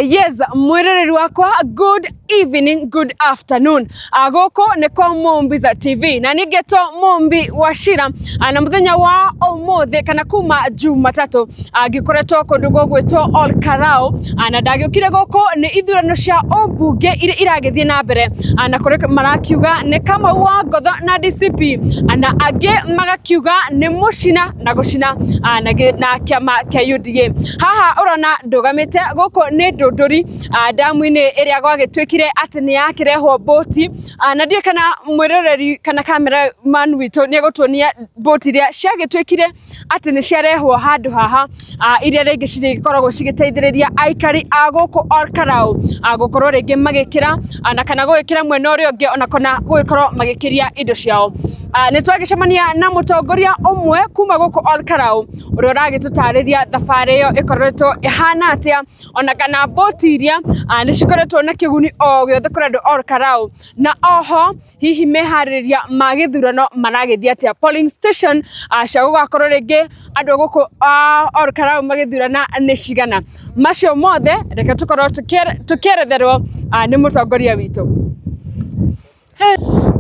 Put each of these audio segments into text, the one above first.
Yes, mwirereri wakwa, good evening, good afternoon. Goko niko Mumbiza TV na nigeto Mumbi Wachira na muthenya wa umuthi kana kuma Jumatatu gikoretwo kundu gwitwo Olkarau na ndagiukire goko ni ithurano cia obunge iragithie na mbere na kuri marakiuga ni Kamau wa Ngotho na DCP na angi magakiuga ni mucina na gucina na kiama kia UDA. Haha urona ndugamite goko ni Ndunduri damu-ini iria gwagitwikire ati ni yakirehwo boti na ndie kana mwiroreri kana camera man witu ni gutuonia boti iria ciagitwikire ati ni ciarehwo handu haha iria ringi cikoragwo cigiteithiriria aikari a guku Olkarau gukorwo ringi magikira na kana gugikira mwena uria ungi ona kana gugikorwo magikiria indo ciao. Ni twagicemania na mutongoria umwe kuma guku Olkarau uria uragitutariria thabari iyo ikoretwo ihana atia ona kana boti iria ni cikoretwo na kiguni o giothe kuri andu Olkarau na oho hihi mehaririria magithurano maragithia atia polling station cia gugakorwo ringi andu guku Olkarau magithurana ni cigana macio mothe reke tukorwo tukieretherwo ni mutongoria witu.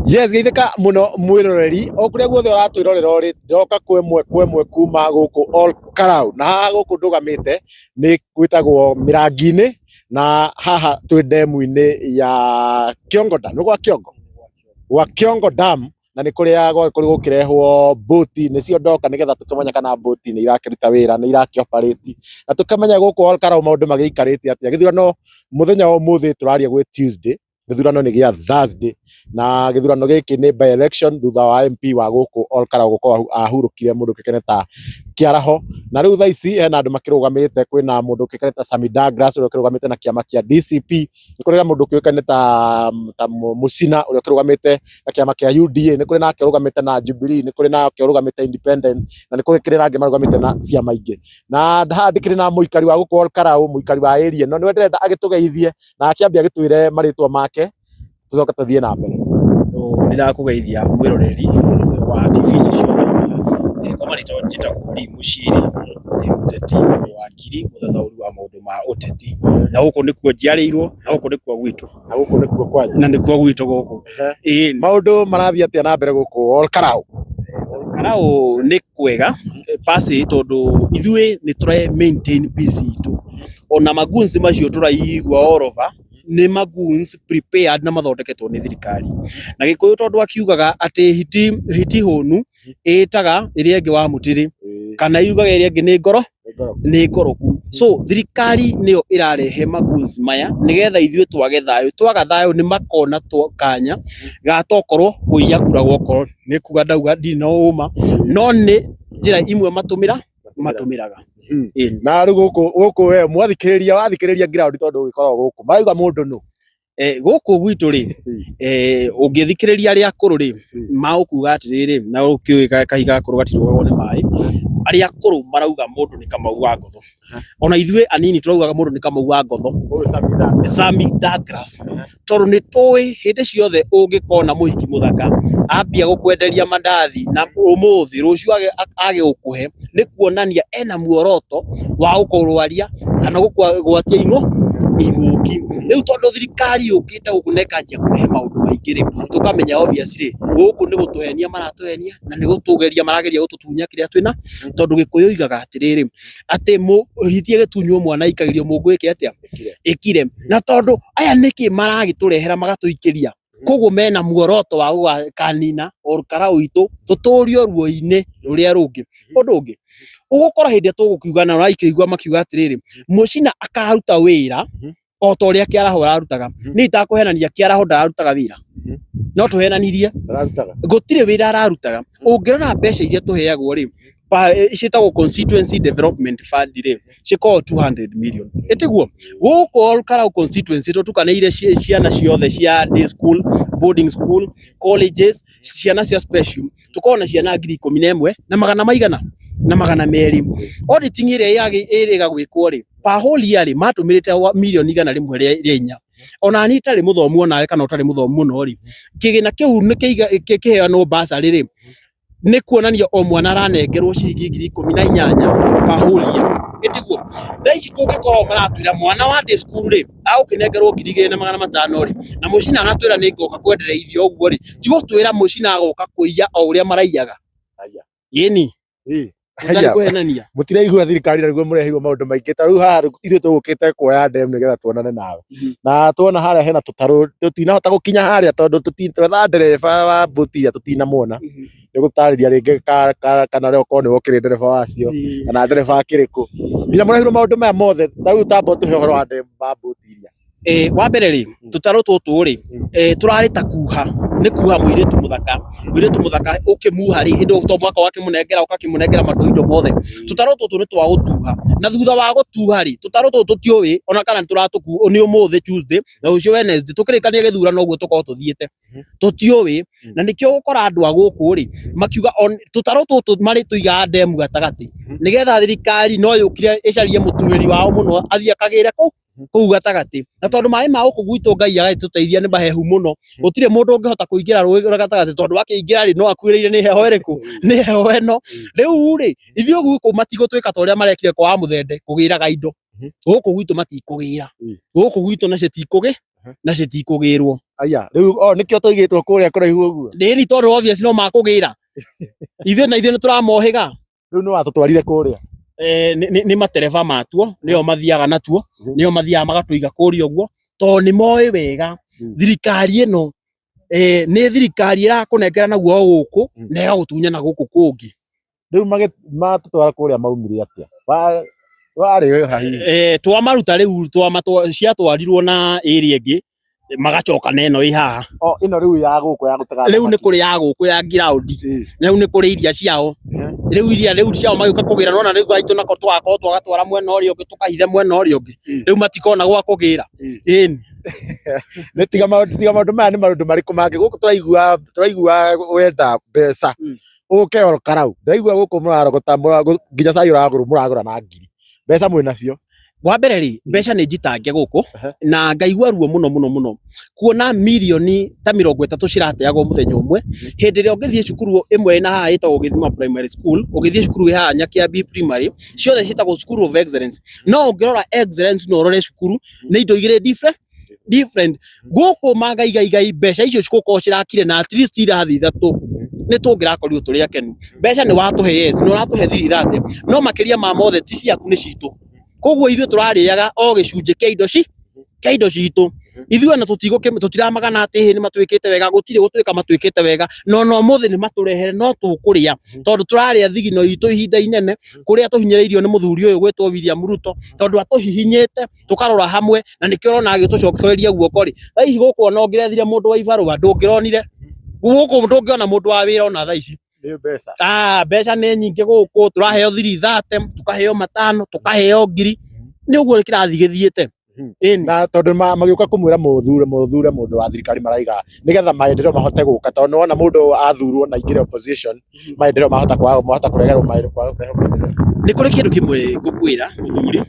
Yes, geithika muno mwiroreri okuria guothe uratwirorera uri ndoka kwemwe kuma guku Olkarau na haha guku ndugamite ni gwitagwo Mirangi-ini na haha twi demu-ini ya Kiongo Dam gwa Kiongo Dam na ni kuria gukirehwo boti nicio ndoka nigetha tukimenya kana boti ni irakiruta wira ni irakioperate na tukimenya guku Olkarau maundu magiikarite atia. Githurano muthenya wa umuthi turaria gwi Tuesday, githurano ni gia Thursday na githurano giki ni by election thutha wa MP wa guku Olkarau guko ahurukire mundu kikeneta kiaraho na riu thaici hena andu makirugamite kwina mundu kikeneta Sami Douglas uria kirugamite na kiama kia DCP ni kuri mundu kikeneta Mucina uria kirugamite na kiama kia UDA ni kuri na kirugamite na Jubilee ni kuri na kirugamite Independent na ni kuri kirira angi marugamite na ciama ingi na ndikiri na muikari wa guku Olkarau muikari wa area no ni ndenda agitugeithie na akiambia gitwire maritwa make tucoka tuthie na mbere. Nirakugeithia mwiroreri wa TV ciothe kama nitawajitagwo Muciri ndi muteti wakiri muthathauri wa maundu ma uteti na guku nikuo njiarirwo na guku nikuo gwitu na guku nikuo kwanyu na nikuo gwitu guku maundu marathia atia na mbere guku Olkarau. Olkarau ni kwega pasi tondu ithue ni try maintain peace itu ona magunzi macio turaigwa all over ni maguns prepared na mathondeketwo ni thirikari na gikuyu tondu akiugaga ati hiti honu itaga iria ingi wa mutiri kana yugaga iria ingi ni ngoroku so thirikari niyo irarehe maguns maya nigetha ithue twage thayo twaga thayo ni makona kanya gatokorwo kuiya kura goko ni kuga ndauga ndinauma no ni njira imwe matumiraga na ru guku we wathikiriria ground tondu gikoragwo guku marauga mundu nu guku gwitu ri ungithikiriria ria kuru ri maukuga atiriri na ukiuga kahiga kuru gatirwo ni mai aria kuru marauga mundu ni Kamau wa Ngotho ona ithue anini turauga mundu ni Kamau wa Ngotho Sami Douglas tondu ni toi hindi ciothe ungikona muhiki muthaka ambia gukwenderia mandathi na umuthi rucio age gukuhe ni kuonania ena muoroto wa gukorwaria kana gugwatia inguki riu tondu thirikari ukite gukunekanjia kuhe maundu maingiri tukamenya obviously guku ni gutuhenia maratuhenia na ni gutugeria marageria gututunya kiria twina tondu gikuyu igaga atiriri ati hitie gitunyo mwana ikagirio mungu iki atia ikire na tondu aya niki maragiturehera magatuikiria koguo mena muoroto wa kanina Olkarau itu tuturio ruo-ini ruria rungi undu ungi ugukora hindi tugukiuga na uraikigwa makiuga atiriri Mucina akaruta wira o to ria kiaraho ararutaga ni itakuhenania kiaraho ndararutaga wira no tuhenanirie gutire wira ararutaga ungirona mbeca iria tuheagwo ri citagwo constituency development fund ri ciko 200 million etiguo guku Olkarau constituency tutukaneire ciana ciothe cia day school boarding school colleges ciana cia special tukona ciana 11,000 na magana maigana na magana meri auditing iria iriga gwikwo ri pa whole year ri matumirite million igana rimwe ria 4 ona ni tari muthomu nawe kana utari muthomu no ri kigina kiu ni kiheanwo bursary ri ni kuonania o mwana aranengerwo ciringi 18,000 pa whole year etiguo thaici kungikorwo maratwira mwana wa day school ri agukinengerwo 2,500 ri na mucina anatwira ni ngoka kwendereithio uguo ri tigo twira mucina agoka kuiya o uria maraiyaga yeni mutiraigua thirikari niguo mureheirwo maundu maingi ta riu haha ithuĩ tũgũkĩte kuoya ndem nigetha tuonane nawe na tuona haria hena tũtarũ tũtinahota gũkinya haria tondu twetha ndereba wa mbũti iria tũtinamwona nĩ gũtarĩria rĩngĩ kana rĩo korwo nĩ wokĩrĩ ndereba wacio kana ndereba kĩrĩkũ nginya mũreheirwo maũndũ maya mothe ta rĩu tamba ũtũhe ũhoro wa ndem wa mbũti iria wa mbere ri tũtarũ tũtũ ri tũrarĩ ta kuha nĩ kuha mũirĩtu mũthaka ũkĩmuha ri indo to mwaka wakĩmũnengera ũkakĩmũnengera matũindo mothe tũtarũ tũtũ nĩ twa gũtuha na thutha wa gũtuha ri tũtarũ tũtũ tũtiũĩ ona kana tũratũku nĩ ũmũthĩ Tuesday na ũcio Wednesday tũkĩrĩkania gĩthurano ũguo tũkorwo tũthiĩte tũtiũĩ na nĩkĩo gũkora andũ a gũkũ ri makiuga tũtarũ tũtũ marĩ tũigaga ndemu gatagatĩ nĩgetha thirikari no yũkire ĩcarie mũtuĩri wao mũno athiĩ akagĩre kũu gatagatĩ na tondũ maĩ ma gũkũ gwitũ Ngai agagĩtũteithia nĩ mahehu mũno gũtirĩ mũndũ ũngĩhota kũingĩra rũĩ gatagatĩ tondũ wakĩingĩra rĩ no akuĩrĩire nĩ heho ĩrĩkũ nĩ heho ĩno rĩu rĩ ithuĩ gũkũ matigũtwĩka ta ũrĩa marekire kwa Mũthende kũgĩraga indo gũkũ gwitũ matikũgĩra gũkũ gwitũ na citikũgĩrwo aya rĩu nĩkĩo tũigĩtwo kũrĩa kũraihu ũguo ndĩni tondũ obvious no makũgĩra ithuĩ nĩ tũramohĩga rĩu nĩ watũtwarire kũrĩa nĩ matereba matuo nĩo mathiaga natuo nĩo mathiaga magatũiga kũrĩa ũguo tondũ nĩ moĩ wega thirikari ĩno nĩ thirikari ĩrakũnengera naguo gũkũ na ĩgagũtunyana gũkũ kũngĩ rĩu matũtwara kũrĩa maumire atĩa warĩ hahi twamaruta rĩu ciatwarirwo na area ĩngĩ magacoka na ĩno ĩ haha ĩno rĩu ya gũkũ ya gũtega rĩu nĩ kũrĩ ya gũkũ ya ground rĩu nĩ kũrĩ iria ciao rĩu iria ciao magĩũka kũgĩra nona rĩu aitũ nako twakorwo twagatwara mwena ũrĩa ũngĩ tũkahithe mwena ũrĩa ũngĩ rĩu matikona gwa kũgĩra ĩni nĩ tiga maũndũ maya nĩ maũndũ marĩkũ mangĩ gũkũ tũraigua wenda mbeca ũke oro karau ndaigua gũkũ mũrarogota nginya cai mũragũra na ngiri mbeca mwĩnacio wa mbere ri mbeca nĩ njitange gũkũ na ngaigua ruo mũno kuona mirioni ta 30 cirateagwo mũthenya ũmwe hĩndĩ ĩrĩa ũngĩthiĩ cukuru ĩmwe na haha ĩtagwo Gĩthima Primary School ũgĩthiĩ cukuru haha Nyakiambi Primary ciothe ciĩtagwo School of Excellence no ũngĩrora excellence no ũrore cukuru nĩ indo igĩrĩ different gũkũ magaigai mbeca icio cigũkorwo cirakire na at least irathi ithatũ nĩ tũngĩrakorirwo tũrĩ akenu mbeca nĩ watũhe yes nĩ ũratũhe thiri thate no makĩria ma mothe ti ciaku nĩ citũ koguo ithuĩ tũrarĩaga o gĩcunjĩ kĩa indo citũ ithuĩ na tũtiramagana atĩ nĩ matwĩkĩte wega gũtirĩ gũtwĩka matwĩkĩte wega no mũthĩ nĩ matũrehere no tũkũrĩa tondũ tũrarĩa thigino itũ ihinda inene kũrĩa tũhinyĩrĩirio nĩ mũthuri ũyũ gwĩtwo William Ruto tondũ atũhihinyĩte tũkarora hamwe na nĩkĩo ũrona agĩtũcokereria guoko rĩ thaici gũkũ ona ũngĩrethire mũndũ wa ibarũa ndũngĩronire gũkũ ndũngĩona mũndũ wa wĩra ona thaici mbeca nĩ nyingĩ gũkũ tũraheo thiri thate tũkaheo 5 tũkaheo ngiri nĩ ũguo kĩrathi gĩthiĩte na tondũ magĩũka kũmwĩra mũthure mũndũ wa thirikari maraiga nĩgetha maendeleo mahote gũka tondũ wona mũndũ athurwo na ingĩre opposition maendeleo mahota kũregerwo maendeleo nĩ kũrĩ kĩndũ kĩmwe ngũkwĩra mũthuri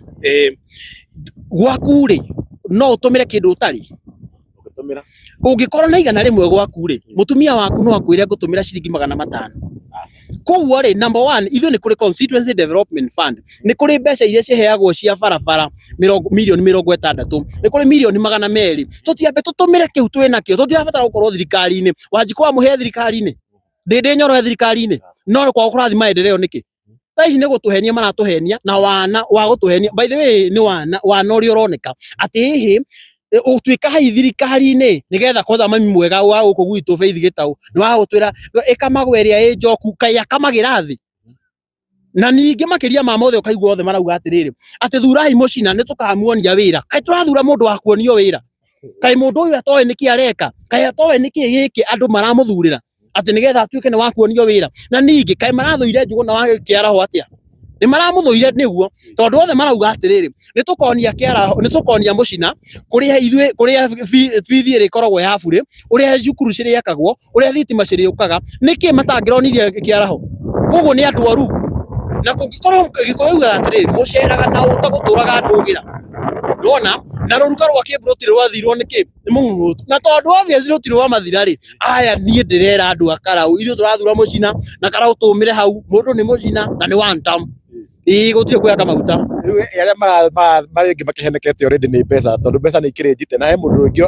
gwaku rĩ no ũtũmĩre kĩndũ ũtarĩ ũngĩkorwo na igana rĩmwe gwaku rĩ mũtumia waku no akwĩre ngũtũmĩra ciringi 500 koguo rĩ number 1 ithuĩ nĩ kũrĩ constituency development fund nĩ kũrĩ mbeca iria ciheagwo cia barabara mirioni 60 nĩ kũrĩ mirioni 200 tũtiambe tũtũmĩre kĩu twĩ nakĩo tũtirabatara gũkorwo thirikari-inĩ Wanjikũ wamũhe thirikari-inĩ ndĩ nyoro thirikari-inĩ no kwa kũrathi maendeleo nĩkĩ thaici nĩ gũtũhenia maratũhenia na wana wa gũtũhenia by the way nĩ wana ũrĩa ũroneka atĩ hihi ũtuĩka hai thirikari-inĩ nĩgetha kwanza mami mwega wa gũkũ gwitũ Faith Gĩtaũ nĩ wa gũtwĩra ĩkamagwo ĩrĩa ĩ njoku kai akamagĩra thĩ na ningĩ makĩria ma mothe ũkaigua othe marauga atĩrĩrĩ atĩ thurai mũcina nĩ tũkamuonia wĩra kai tũrathura mũndũ wa kuonio wĩra kai mũndũ ũyũ atoĩ nĩkĩ areka kai atoĩ nĩkĩ gĩkĩ andũ maramũthurĩra atĩ nĩgetha atuĩke nĩ wa kuonio wĩra na ningĩ kai marathũire Njũgũna wa Kĩaraho atĩa nĩ maramũthũire nĩguo tondũ othe marauga atĩrĩrĩ nĩ tũkonia Kĩaraho nĩ tũkonia mũcina kũrĩa bithi ĩrĩkoragwo ya burĩ ũrĩa cukuru cirĩakagwo ũrĩa thitima cirĩũkaga nĩkĩ matangĩronirie Kĩaraho koguo nĩ andũ oru na kũngĩkorwo gĩkoiga atĩrĩrĩ mũceraga na ũtagũtũraga ndũgĩra ndona na rũruka rwa kĩmburũti rwathirwo nĩkĩ nĩ mũng'ũtu na tondũ obviously rũtirĩ wa mathira rĩ aya niĩ ndĩrera andũ a Karaũ ithuĩ tũrathura mũcina na Karaũ tũmĩre hau mũndũ nĩ mũcina na nĩ one term gutire kuya maguta riu aria maringi makihenekete already ni mbeca tondu mbeca ni ikirinjite na he mundu wingi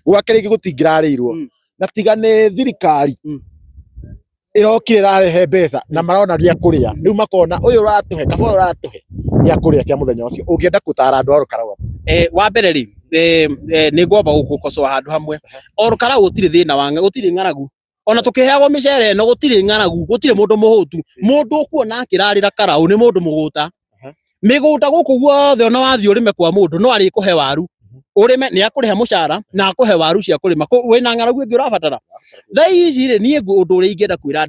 gwake ringi gutingirarirwo na tiga ni thirikari irokire rarehe mbeca na marona gia kuria riu makona uyu uratuhe kaba uratuhe gia kuria kia muthenya ucio ungienda gutara andu aru Karau wa mbere ri ni ngomba gukocoa handu hamwe oru Karau gutire thina wange gutire ng'aragu ona tukiheagwo micere no gutire ng'aragu gutire mundu muhutu mundu kuona akirarira Karau ni mundu muguta migunda guku guothe ona wathie urime kwa mundu no ari kuhe waru urime ni akurihe mucara na akuhe waru cia kurima wina ng'aragu ingi urabatara thai ici ri nie undu uri ingenda kwira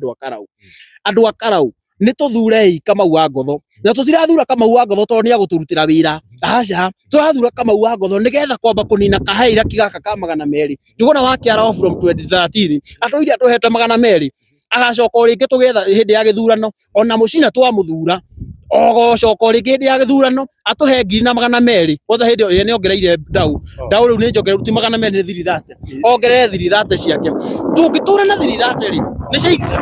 andu a Karau ni tuthurei Kamau wa Ngotho na tutirathura Kamau wa Ngotho tondu ni aguturutira wira aca turathura Kamau wa Ngotho nigetha kwamba kunina kahaira kigaka ka 200 njuguna wa Kiaraho from 2013 atoire atuhete 200 agacoka ringi tugetha hindi ya githurano ona mucina twamuthura ogocoka ringi hindi ya githurano atuhe 200 wothe hindi ye ni ongereire ndau riu ni njogere ruti 200 ni thiri 30 ongerere thiri 30 ciake tungitura na thiri 30 ri ni ciaigire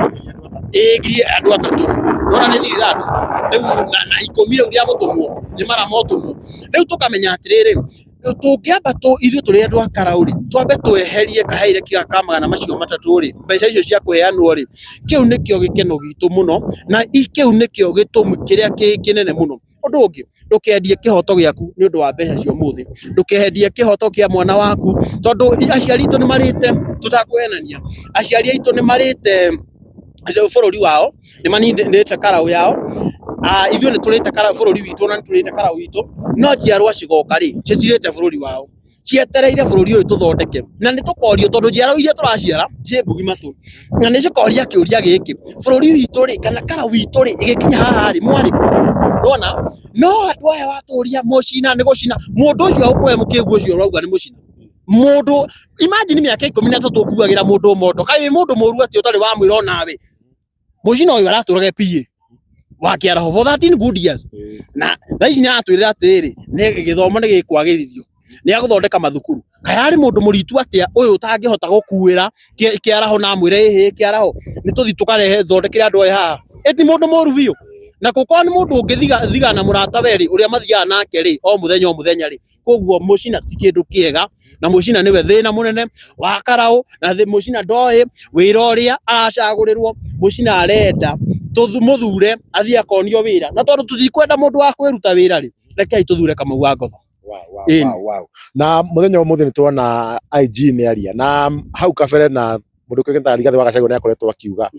ngiri andu atatu nona ni thiri 30 riu na ikumi riu ria gutumwo ni mara motumwo riu tukamenya atiriri tungiamba ithuĩ tũrĩ andũ a Karau ri twambe tweherie kahaire kigaka 300 ri mbeca icio cia kuheanwo ri kiu nikio gikeno gitu muno na kiu nikio gitumi kiria kinene muno undu ungi ndukendie kihoto giaku ni undu wa mbeca cio muthi ndukendie kihoto kia mwana waku tondu aciari itu ni marite tutakuenania aciari itu ni marite bururi wao ni manindite Karau yao ithuĩ nĩ tũrĩte bũrũri witũ na nĩ tũrĩte Karau witũ no njiarwa cigoka rĩ citirĩte bũrũri wao cietereire bũrũri ũyũ tũthondeke na nĩ tũkorio tondũ njiarwa iria tũraciara ciĩ mbugi matũ na nĩ cikoria kĩũria gĩkĩ bũrũri witũ rĩ kana Karau witũ rĩ ĩgĩkinya haha rĩ mwarĩ nona no andũ aya watũria mũcina nĩ gũcina mũndũ ũcio ũkũhe mũkĩgu ũcio ũrauga nĩ mũcina mũndũ imagine mĩaka 13 ũkuagĩra mũndũ moto kaĩ mũndũ mũru atĩ ũtarĩ wamwĩra onawe mũcina ũyũ aratũrage PA wa Kiaraho for 13 good years na thai ni atwirira atiriri ni githomo ni gikwagirithio ni aguthondeka mathukuru kayari mundu muritu atia uyu utangihota gukuira Kiaraho na mwire ehe Kiaraho ni tuthi tukarehe thondekire andu haha eti mundu moru biu na kuko ni mundu ungithiga na murata weri uria mathiaga nake ri o muthenya ri koguo mucina ti kindu kiega na mucina niwe thina munene wa Karau na mucina ndoi wira uria aracagurirwo mucina arenda tuthure athie akonio wira na tondu tutikwenda mundu wa kwiruta wira ri rekei tuthure Kamau wa Ngotho wow na muthenya umuthi ni tuona IG ni aria na hau kabere na mundu kwigeta Rigathi wa Gachagua ni akoretwo akiuga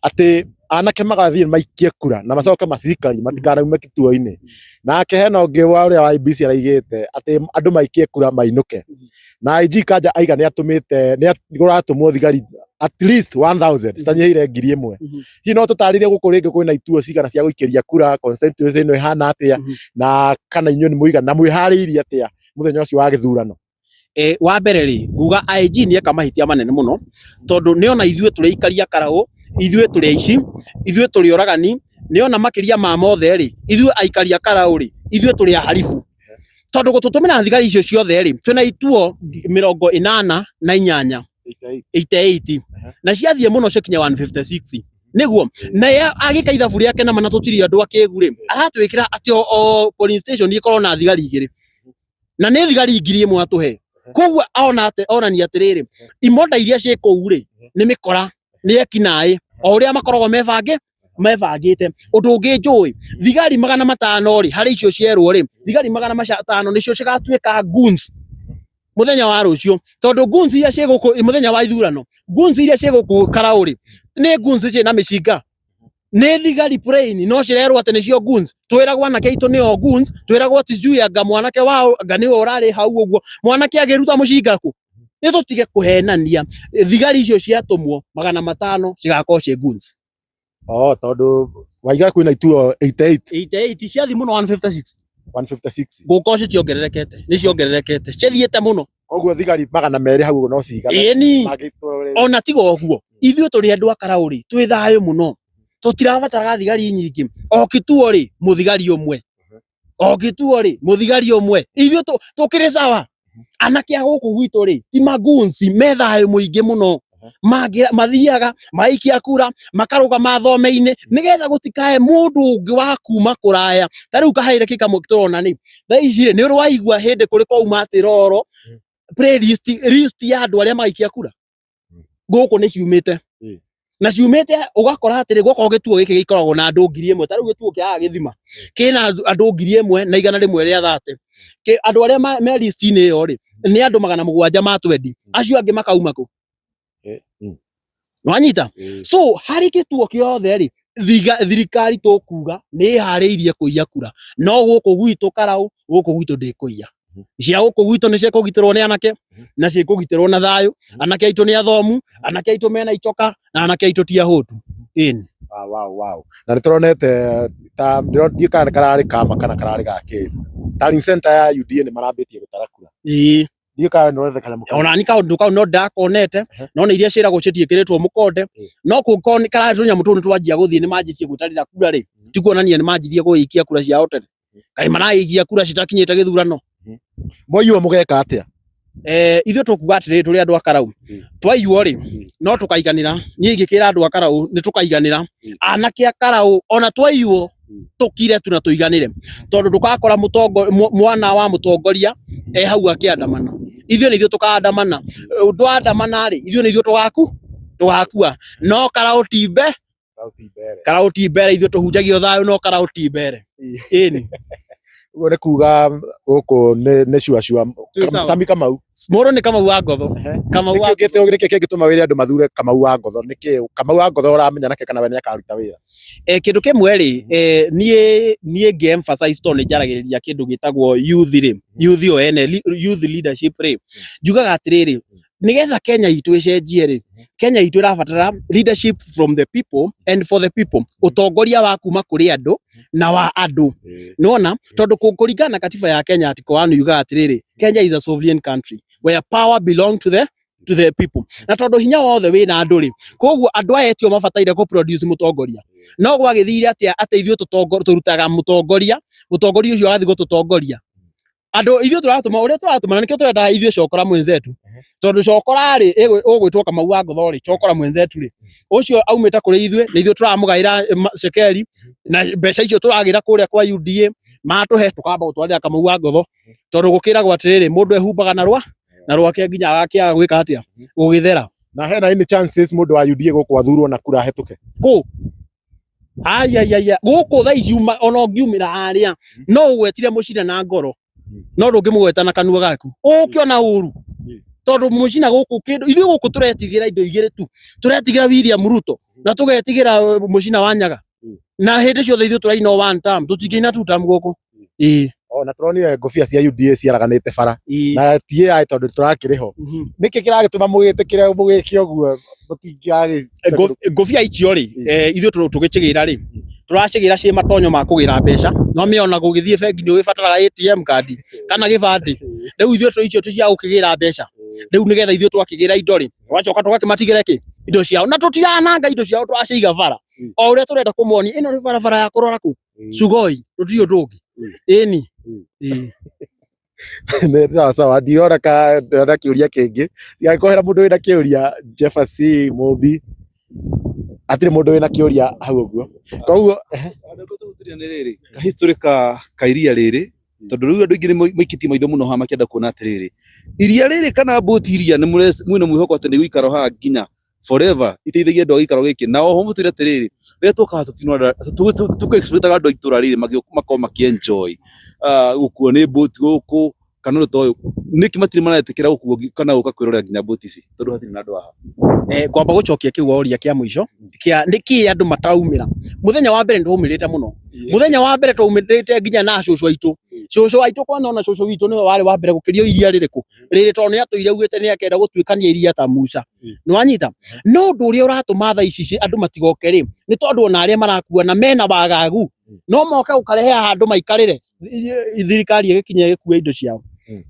ati anake magathie maikie kura na macoke macikari matikanaume kituo-ini nake hena ungi wa uria wa IBC araigite ati andu maikie kura mainuke na IG kanja aiga ni atumite ni guratumwo thigari at least 1000 citanyiire 1000 hi no tutaririe guku ringi kwina ituo cigana cia guikeria kura constituency ino ihana atia na kana inyu ni muiga na mwihariirie atia muthenya ucio wa githurano wa mbere ri nguga IG ni eka mahitia manene muno tondu ni ona ithuĩ tũrĩ ikaria Karau ithuĩ tũrĩ aici ithuĩ tũrĩ oragani ni ona makiria ma mothe ri ithuĩ aikaria Karau ri ithuĩ tũrĩ aharifu tondu gututumira thigari icio ciothe ri twina ituo 88 88 na ciathie muno cikinya 156 niguo na agika ithabu riake na mana tutiri andu akigure aratwikira ati o polling station ikorwo na thigari igiri na ni thigari 1000 atuhe koguo onania atiriri imonda iria ciĩkũu ri ni mikora ni ekinaĩ o uria makoragwo mebangite undu ungi njui thigari 500 ri hari icio cierwo ri thigari 500 nicio cigatuika goons muthenya wa rucio tondu goons iria ciguku muthenya wa ithurano goons iria ciguku Karau ri ni goons cina micinga ni thigari plain no cirerwo ati nicio goons twiragwo na keitu nio goons twiragwo ati juu anga mwanake wao anga niwe urari hau uguo mwanake agiruta mucinga ku ni tutige kuhenania thigari icio ciatumwo 500 cigakorwo cie goons tondu waiga kwina ituo 88 ciathi muno 156 guko ciongererekete ni ciongererekete cithiete muno oguo thigari 200 hau no cigana ona tigo oguo ithuĩ tũrĩ andũ a Karau ri twĩ thayũ muno tutirabatara thigari nyingi o kituo ri muthigari umwe o kituo ri muthigari umwe ithuĩ tukiri sawa anake a guku gwitu ri ti magunsi me thayũ muingi muno mathiaga maikia kura makaruga mathome-ini nigetha gutikae mundu ungi wa kuma kuraya tariu kahaire kikamwe turona ni thaicire ni uri waigua hindi kuri kwauma ati roro list ya andu aria maikia kura guku ni ciumite na ciumite ugakora atiri guko gituo giki gikoragwo na andu 1000 tariu gituo kia Githima kina andu 1000 na 100 ria 30 ke andu aria me list-ini yo ri ni andu 700 ma twendi acio angi makauma ku nwanyita so hari gituo kiothe ri thirikari tukuga ni hariirie kuiya kura no guku gwitu Karau guku gwitu ndikuiya cia guku gwitu ni cia kugitirwo ni anake na cia kugitirwo na thayu anake aitu ni athomu anake aitu mena icoka na anake aitu ti ahutu wow na nituronete ta ndio karari kama kana karari gake tallying center ya UDA ni marambitie gutara kura ndio ka no rethe kana mukonde ona ni kaundu kau no ndakonete no ni iria ciragwo citiikiritwo mukonde no kuko ni karari tunya mutu ni twanjia guthie ni manjitie gutarira kura ri tikuonania ni manjitie guikia kura cia hoteli kai maraikia kura citakinyite githurano moyo mugeka atia ithuĩ tukuga atĩrĩrĩ tũrĩ andũ a Karau twaiywo rĩ no tũkaiganĩra niĩ ingĩkĩra andũ a Karau nĩ tũkaiganĩra anake a Karau ona twaiywo tũkire tu na tũiganĩre tondũ ndũgakora mwana wa mũtongoria hau akĩandamana ithuĩ nĩ ithuĩ tũkaandamana ndwandamana rĩ ithuĩ nĩ ithuĩ tũgakua no Karau ti mbere ithuĩ tũhunjagia thayũ no Karau ti mbere ĩni ugo ne kuga guku ne shua Sami Kamau moro ni Kamau wa Ngotho Kamau wa Ngotho niki gituma wiri andu mathure Kamau wa Ngotho niki Kamau wa Ngotho uramenya nake kana we ni akaruta wira kindu kimwe ri nie game emphasize to ni jaragiriria kindu gitagwo youth yo ene youth leadership ri njugaga atiriri nigetha Kenya itu icenjie ri Kenya itu irabatara leadership from the people and for the people utongoria wa kuma kuri andu na wa andu nona tondu kuringana katiba ya Kenya atiko wanu yuga atiriri Kenya is a sovereign country where power belong to the people na tondu hinya wothe wina andu ri koguo andu ayetio mabataire ku produce mutongoria no gwagithire atia ateithio turutaga mutongoria ucio agathi gututongoria andu ithuĩ turatuma uria turatuma nikio turenda ithuĩ cokora mwenzetu tondu cokora ri ugwitwo Kamau wa Ngotho ri cokora mwenzetu ri ucio aumite kuri ithuĩ ni ithuĩ turamugaira cekeri na mbeca icio turagira kuria kwa UDA matuhe tukamba gutwarira Kamau wa Ngotho tondu gukiragwo atiriri mundu ehumbaga na rwake nginya agakiaga gwika atia gugithera na hena any chances mundu wa UDA guku athurwo na kura hetuke ku aya guku tha iciuma ona ngiumira aria no ugwetire mucina na ngoro no ndungimugweta na kanua gaku ukiona uru tondu mucina guku kindu ithuĩ guku turetigira indo igiri tu turetigira William Ruto na tugetigira mucina wa Nyaga na hindi ciothe ithuĩ turaina one term tutingiina two term guku na turonire ngobia cia UDA ciaraganite bara na tie ai tondu turakiriho niki kiragituma mugitikire mugiki oguo mutingagi ngobia icio ri ithuĩ tugichigira ri turacigira cie matonyo ma kugira mbeca no miona gugithie bengi ni wibataraga ATM card kana gibandi riu ithuĩ icio tu cia gukigira mbeca riu nigetha ithuĩ twakigira indo ri twacoka tugakimatigira ki indo ciao na tutirananga indo ciao twaciiga bara o uria turenda kumuonia ino ni barabara ya kurora ku Sugoi tutio ndungi eni ne sawa ndirora ka ndona kiuria kingi ndigakohera mundu wina kiuria Jefferson Mumbi atire mundu wina kiuria hau uguo koguo tutire ni riri history ka iria riri tondu riu andu ingi moikitie maitho muno ha makienda kuona atiriri iria riri kana boti iria ni mwina mwihoko ati ni guikaro ha nginya forever iteithagia andu gikaro giki na oho mutire atiriri rä tukaga tuku expect andu itura riri makoma makienjoy gukuo ni boat guku kana ndo toyo niki matiri maraetekera gukuo kana guka kwirorera nginya boat ici tondu hatiri na andu aha kwamba gucokia kiu oria kia mwisho kia niki andu mataumira muthenya wa mbere ndumirite muno muthenya wa mbere tumirite nginya na cucu aitu kwana ona cucu witu ni wari wa mbere gukirio iria ririku riri tondu ni atuire ugite ni akenda gutuikania iria ta Musa ni wanyita no ndu uria uratuma tha ici andu matigoke ri ni tondu ona aria marakua na mena bagagu no moka ukarehe andu maikarire thirikari igikinya gikua indo ciao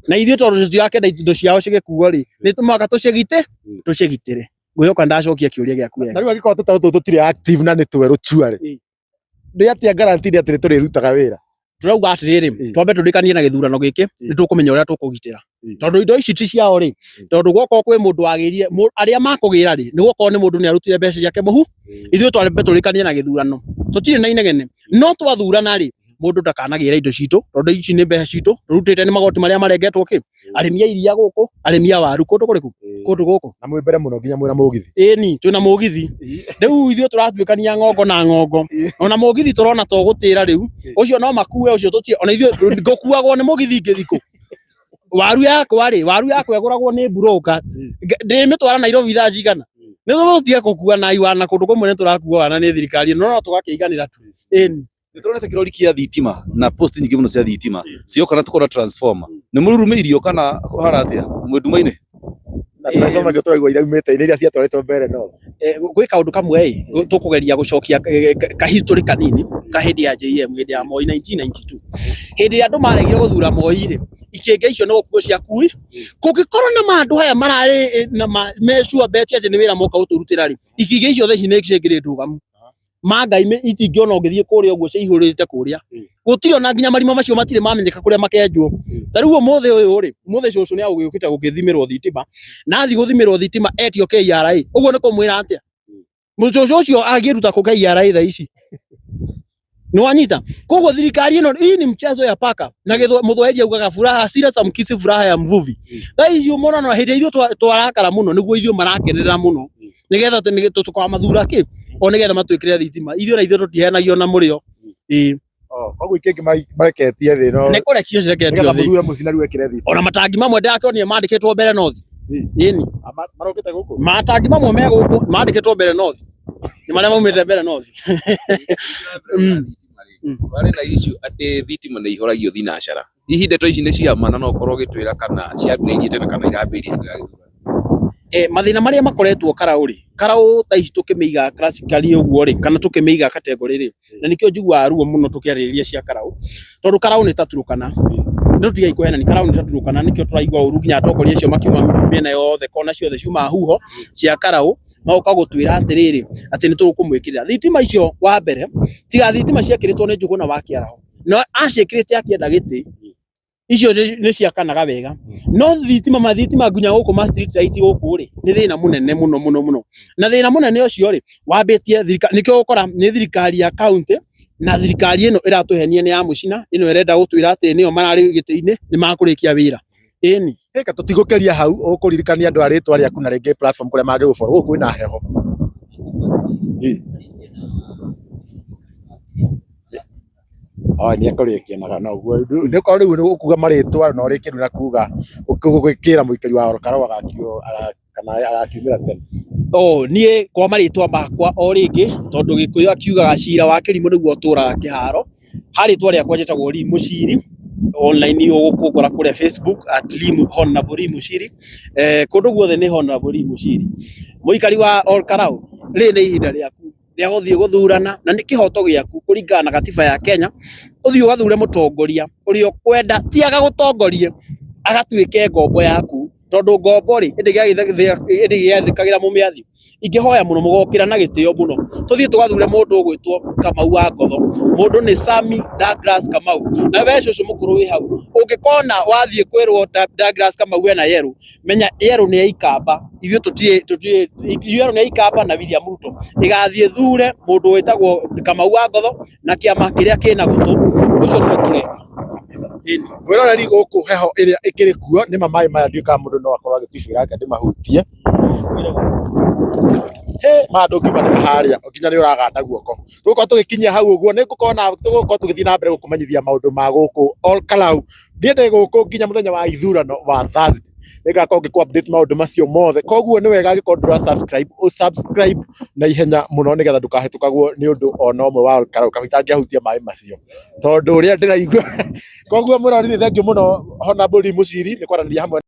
na ithuĩ tondu tutirakenda indo ciao cigikuo ri ni tumaka tucigitire ngwihoka ndacokia kiuria giaku wega na riu agikoo tutaru tutire active na ni tweru chuare ndi atia guarantee ati turi rutaga wira turauga atiriri twambe turikanie na githurano giki ni tukumenya uria tukugitira tondu indo ici ti ciao ri tondu gwoko kwi mundu agirie aria makugira ri ni gwoko ni mundu ni arutire mbeca ciake muhu ithuĩ twarĩ tũrĩkanie na gĩthurano tũtirĩ na inegene no twathurana ri mundu ndakanagira indo citu tondu ici ni mbeca citu rutite ni magoti maria marengetwo ki arĩmi a iria guku arĩmi a waru kundu kuriku kundu guku na mwĩ mbere muno nginya mwĩna mũgithi ni twĩna mũgithi rĩu ithuĩ tũratuĩkania ng'ongo na ng'ongo ona mũgithi tũrona to gũtĩra rĩu ũcio no makue ũcio tũtie ona ithuĩ ngũkuagwo nĩ mũgithi ngĩthikũ waru yakwa ĩgũragwo nĩ broker ndĩmĩtwara Nairobi thaa njigana nĩ tũtige gũkua na iwana kũndũ kũmwe nĩ tũrakua wana nĩ thirikari no tũgakĩiganĩra tu ĩni nĩtũronete kĩrori kĩa thitima na post nyingĩ mũno cia thitima cioka na tukona transformer nĩ mũrurumĩirio kana hana atĩa mwĩnduma-inĩ na transformer cio tũraigua iraumĩte iria ciatwarĩtwo mbere no gwĩ kaũndũ kamwe tũkũgeria gũcokia kahistory kanini ka hĩndĩ ya JM hĩndĩ ya Moi 1992 hĩndĩ ya andũ maregire gũthura Moi rĩ ikĩngĩ icio no gũkuo ciakui kũngĩkorwo na mandũ haya mararĩ na mecua beti atĩ nĩ wĩra moka ũtũrutĩra rĩ ikĩngĩ icio thaa ici nĩ cingĩrĩ ndũgamu mangai itingĩona ũngĩthiĩ kũrĩa ũguo ciihũrĩte kũrĩa gũtirĩ ona nginya marima macio matirĩ mamenyeka kũrĩa makenjwo ta rĩu ũmũthĩ ũyũ rĩ ũmũthĩ cũcũ nĩ agũgĩũkĩte gũgĩthimĩrwo thitima na athi gũthimĩrwo thitima etio KRA ũguo nĩ kũmwĩra atĩa mũcũcũ ũcio angĩruta kũ KRA thaa ici nĩ wanyita koguo thirikari ĩno hii ni mchezo ya paka na mũthwaĩri augaga furaha sira samkisi furaha ya mvuvi thaa ici ũmona no hĩndĩ ithuĩ twarakara mũno nĩguo ithuĩ marakenerera mũno nĩgetha tũkamathura kĩ o nĩgetha matwĩkĩre thitima ithuĩ na ithuĩ tũtihenagio na mũrĩo koguo ikĩngĩ mareketie thĩ no nĩ kũrekio cireketio thĩ mũthura mũcina rĩu ekĩre thitima ona matangi mamwe ndakĩonire mandĩkĩtwo mbere no thĩ ĩni marokĩte gũkũ matangi mamwe me gũkũ mandĩkĩtwo mbere no thĩ nĩ marĩa maumĩte mbere no thĩ warĩ na issue atĩ thitima nĩ ihoragio thinacara hihi ndeto ici nĩ cia ma na no ũkorwo ũgĩtwĩra kana ciambĩrĩirie tene kana irambĩrĩirie mathĩna marĩa makoretwo karaũ thaa ici tũkĩmĩiga classically ũguo rĩ kana tũkĩmĩiga category rĩ na nĩkĩo njiguaga ruo mũno tũkĩarĩrĩria cia karaũ tondũ karaũ nĩ ta Turkana nĩ tũtigai kũhenani karaũ nĩ ta Turkana nĩkĩo tũraigua ũru nginya atongoria acio makiuma mĩena yothe kona ciothe ciuma huho cia karaũ magoka gũtwĩra atĩrĩrĩ atĩ nĩ tũkũmwĩkĩrĩra thitima icio wa mbere tiga thitima ciakĩrĩtwo nĩ Njũgũna wa Kĩaraho no aciĩkĩrĩte akĩenda gĩtĩ icio nĩ ciakanaga wega no thitima nginya gũkũ ma street lights gũkũ rĩ nĩ thĩna mũnene mũno na thĩna mũnene ũcio rĩ wambĩtie nĩkĩo gũkora nĩ thirikari ya county na thirikari ĩno ĩratũhenia nĩ ya mũcina ĩno ĩrenda gũtwĩra atĩ nĩo mararĩ gĩtĩ-inĩ nĩ makũrĩkia wĩra ĩni ĩka tũtigũkĩria hau ũkũririkania andũ a rĩtwa rĩaku na rĩngĩ platform kũrĩa mangĩgũfollow gũkũ kwĩna heho nĩ ekũrĩkia naga na ũguo nĩ ũkorwo rĩu nĩ ũkuga marĩtwa na ũrĩkĩrũ na kuga ũgĩkĩra mũikari wa Olkarau agakio kana agakiumĩra tene niĩ kwa marĩtwa makwa o rĩngĩ tondũ Gĩkũyũ akiugaga cira wa kĩrimũ nĩguo ũtũraga kĩharo harĩtwa rĩakwa njĩtagwo Lee Muchiri online ũgũkũngora kũrĩa Facebook @Honorable Lee Muchiri kũndũ guothe nĩ Honorable Lee Muchiri mũikari wa Olkarau rĩrĩ nĩ ihinda rĩaku rĩa gũthiĩ gũthurana na nĩ kĩhoto gĩaku kũringana na gatiba ya Kenya ũthiĩ ũgathure mũtongoria ũrĩa ũkwenda ti aga gũtongorie agatuĩke ngombo yaku tondu ngombo ri ĩndĩgĩathĩkagĩra mũmĩathi ingĩhoya mũno mũgokĩra na gĩtĩo mũno tũthiĩ tũgathure mũndũ ũgwĩtwo Kamau wa Ngotho mũndũ nĩ Sammy Douglas Kamau na we cũcũ mũkũrũ wĩ hau ũngĩkona wathiĩ kwĩrwo Douglas Kamau ena yerũ menya yerũ nĩ ikamba ithuĩ tũtirĩ yerũ nĩ ikamba na William Ruto ĩgathiĩ thure mũndũ wĩtagwo Kamau wa Ngotho na kĩama kĩrĩa kĩna gũtũ ũcio nĩwe tũrenda mwĩroreri gũkũ heho ĩrĩa ĩkĩrĩ kuo nĩ maĩ maya nduĩkaga mũndũ no akorwo agĩtibĩra anga ndĩmahutie mandũ ngiuma nĩ maharĩa nginya nĩ ũraganda guoko tũgũkorwo tũgĩkinyia hau ũguo nĩ tũgũkorwo tũgĩthiĩ na mbere gũkũmenyithia maũndũ ma gũkũ Olkarau niĩ ndĩ gũkũ nginya mũthenya wa ithurano wa Thursday nĩngakorwo ngĩkũ-update maũndũ macio mothe koguo nĩ wega angĩkorwo ndũra-subscribe na ihenya mũno nĩgetha ndũkahĩtũkagwo nĩ ũndũ ona ũmwe wa Olkarau kana itangĩahutia maĩ macio tondũ ũrĩa ndĩraigua koguo mũrori nĩ thengiũ mũno Honorable Lee Muchiri nĩ kwaranĩria hamwe